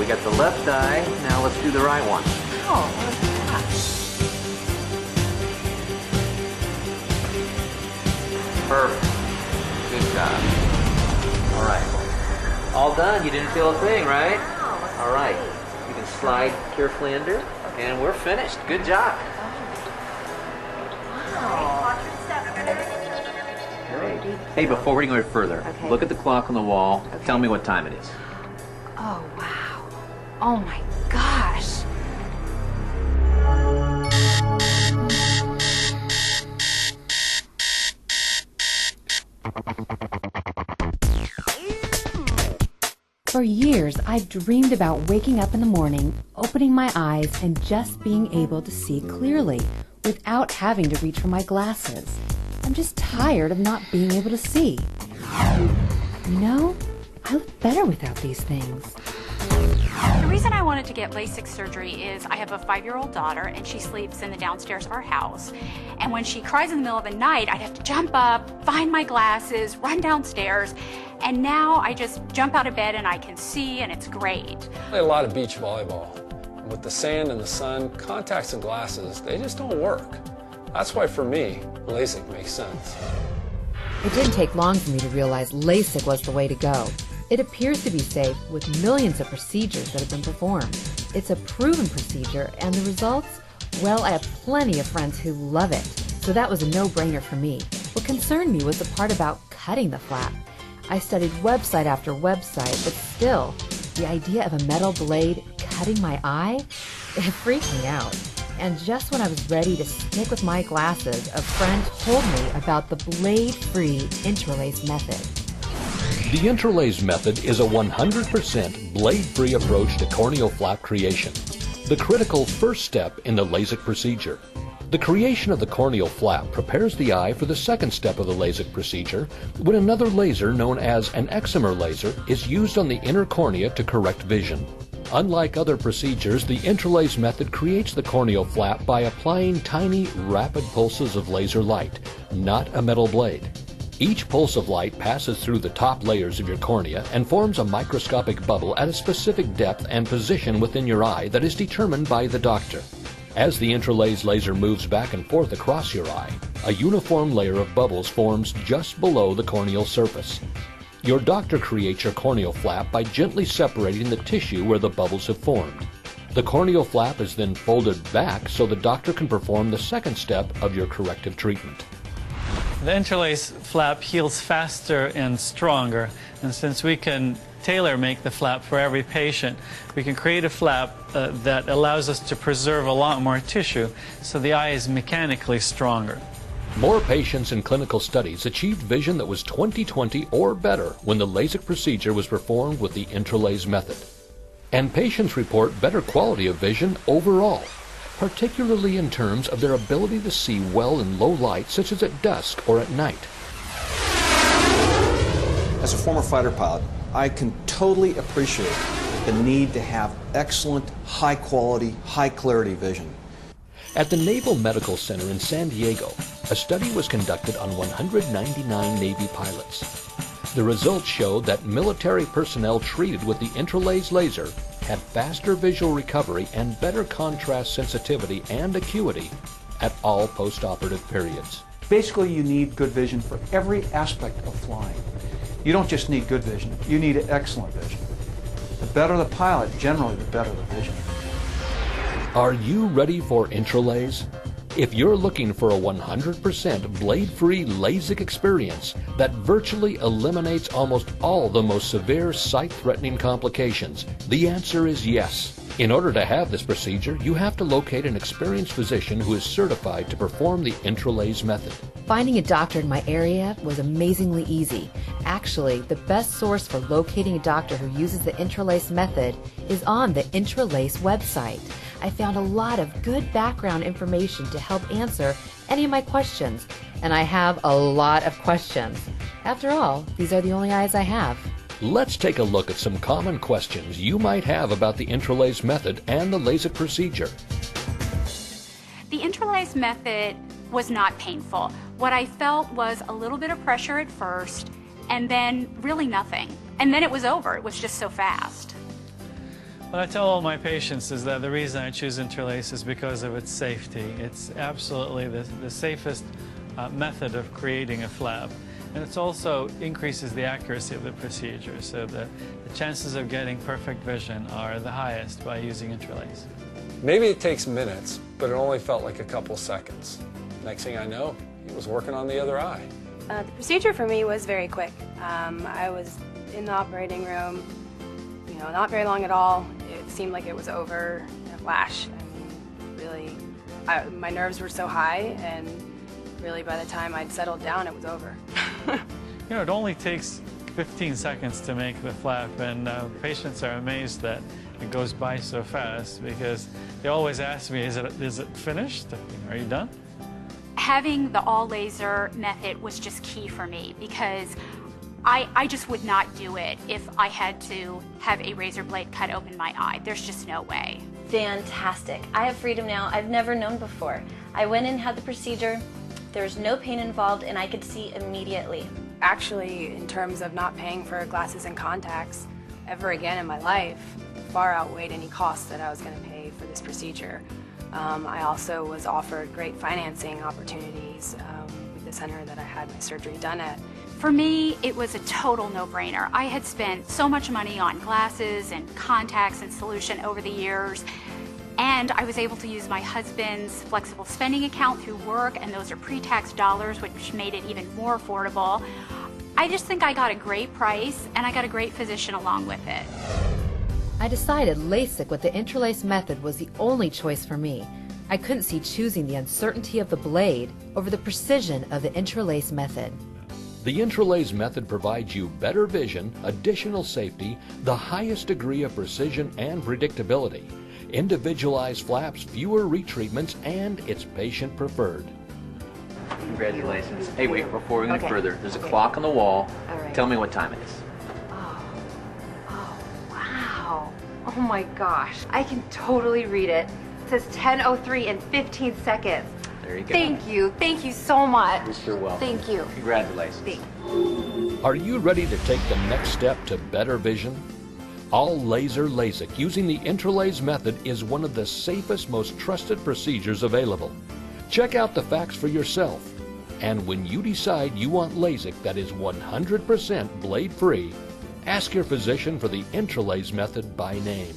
we got the left eye. Now let's do the right one. Oh, what is that? Perfect. Good job. All right. All done. You didn't feel a thing, right? All right. You can slide carefully under, and we're finished. Good job. Hey, before we go any further, look at the clock on the wall. Tell me what time it is. Oh, wow. Oh, my gosh. For years, I've dreamed about waking up in the morning, opening my eyes, and just being able to see clearly without having to reach for my glasses. I'm just tired of not being able to see. You know, I look better without these things. The reason I wanted to get LASIK surgery is I have a 5-year-old daughter and she sleeps in the downstairs of our house. And when she cries in the middle of the night, I'd have to jump up, find my glasses, run downstairs. And now I just jump out of bed and I can see, and it's great. I play a lot of beach volleyball. With the sand and the sun, contacts and glasses, they just don't work. That's why for me, LASIK makes sense. It didn't take long for me to realize LASIK was the way to go. It appears to be safe with millions of procedures that have been performed. It's a proven procedure, and the results? Well, I have plenty of friends who love it, so that was a no-brainer for me. What concerned me was the part about cutting the flap. I studied website after website, but still, the idea of a metal blade cutting my eye? It freaked me out. And just when I was ready to stick with my glasses, a friend told me about the blade-free IntraLase method. The IntraLase method is a 100% blade-free approach to corneal flap creation, the critical first step in the LASIK procedure. The creation of the corneal flap prepares the eye for the second step of the LASIK procedure, when another laser known as an excimer laser is used on the inner cornea to correct vision. Unlike other procedures, the IntraLase method creates the corneal flap by applying tiny, rapid pulses of laser light, not a metal blade. Each pulse of light passes through the top layers of your cornea and forms a microscopic bubble at a specific depth and position within your eye that is determined by the doctor. As the IntraLase laser moves back and forth across your eye, a uniform layer of bubbles forms just below the corneal surface. Your doctor creates your corneal flap by gently separating the tissue where the bubbles have formed. The corneal flap is then folded back so the doctor can perform the second step of your corrective treatment. The IntraLase flap heals faster and stronger, and since we can tailor-make the flap for every patient, we can create a flap that allows us to preserve a lot more tissue, so the eye is mechanically stronger. More patients in clinical studies achieved vision that was 20/20 or better when the LASIK procedure was performed with the IntraLase method. And patients report better quality of vision overall, particularly in terms of their ability to see well in low light, such as at dusk or at night. As a former fighter pilot, I can totally appreciate the need to have excellent, high-quality, high-clarity vision. At the Naval Medical Center in San Diego, a study was conducted on 199 Navy pilots. The results showed that military personnel treated with the IntraLase laser had faster visual recovery and better contrast sensitivity and acuity at all post-operative periods. Basically, you need good vision for every aspect of flying. You don't just need good vision, you need excellent vision. The better the pilot, generally the better the vision. Are you ready for IntraLase? If you're looking for a 100% blade-free LASIK experience that virtually eliminates almost all the most severe sight-threatening complications, the answer is yes. In order to have this procedure, you have to locate an experienced physician who is certified to perform the IntraLase method. Finding a doctor in my area was amazingly easy. Actually, the best source for locating a doctor who uses the IntraLase method is on the IntraLase website. I found a lot of good background information to help answer any of my questions, and I have a lot of questions. After all, these are the only eyes I have. Let's take a look at some common questions you might have about the IntraLase method and the LASIK procedure. The IntraLase method was not painful. What I felt was a little bit of pressure at first, and then really nothing. And then it was over. It was just so fast. What I tell all my patients is that the reason I choose IntraLase is because of its safety. It's absolutely the safest method of creating a flap. And it also increases the accuracy of the procedure, so that the chances of getting perfect vision are the highest by using IntraLase. Maybe it takes minutes, but it only felt like a couple seconds. Next thing I know, he was working on the other eye. The procedure for me was very quick. I was in the operating room, not very long at all. It seemed like it was over in a flash. I mean, really, my nerves were so high, and really by the time I'd settled down, it was over. It only takes 15 seconds to make the flap, and patients are amazed that it goes by so fast, because they always ask me, is it finished? Are you done? Having the all laser method was just key for me, because I just would not do it if I had to have a razor blade cut open my eye. There's just no way. Fantastic. I have freedom now I've never known before. I went in, had the procedure, there was no pain involved, and I could see immediately. Actually, in terms of not paying for glasses and contacts ever again in my life, far outweighed any costs that I was going to pay for this procedure. I also was offered great financing opportunities with the center that I had my surgery done at. For me, it was a total no-brainer. I had spent so much money on glasses and contacts and solution over the years, and I was able to use my husband's flexible spending account through work, and those are pre-tax dollars, which made it even more affordable. I just think I got a great price, and I got a great physician along with it. I decided LASIK with the IntraLase method was the only choice for me. I couldn't see choosing the uncertainty of the blade over the precision of the IntraLase method. The IntraLase method provides you better vision, additional safety, the highest degree of precision and predictability, individualized flaps, fewer retreatments, and it's patient preferred. Congratulations. Hey, wait, before we go any Okay. further, there's a clock on the wall. All right. Tell me what time it is. Wow. Oh my gosh. I can totally read it. It says 10:03 in 15 seconds. There you go. Thank you. Thank you so much. You're welcome. Thank you. Congratulations. Are you ready to take the next step to better vision? All laser LASIK using the IntraLase method is one of the safest, most trusted procedures available. Check out the facts for yourself. And when you decide you want LASIK that is 100% blade-free, ask your physician for the IntraLase method by name.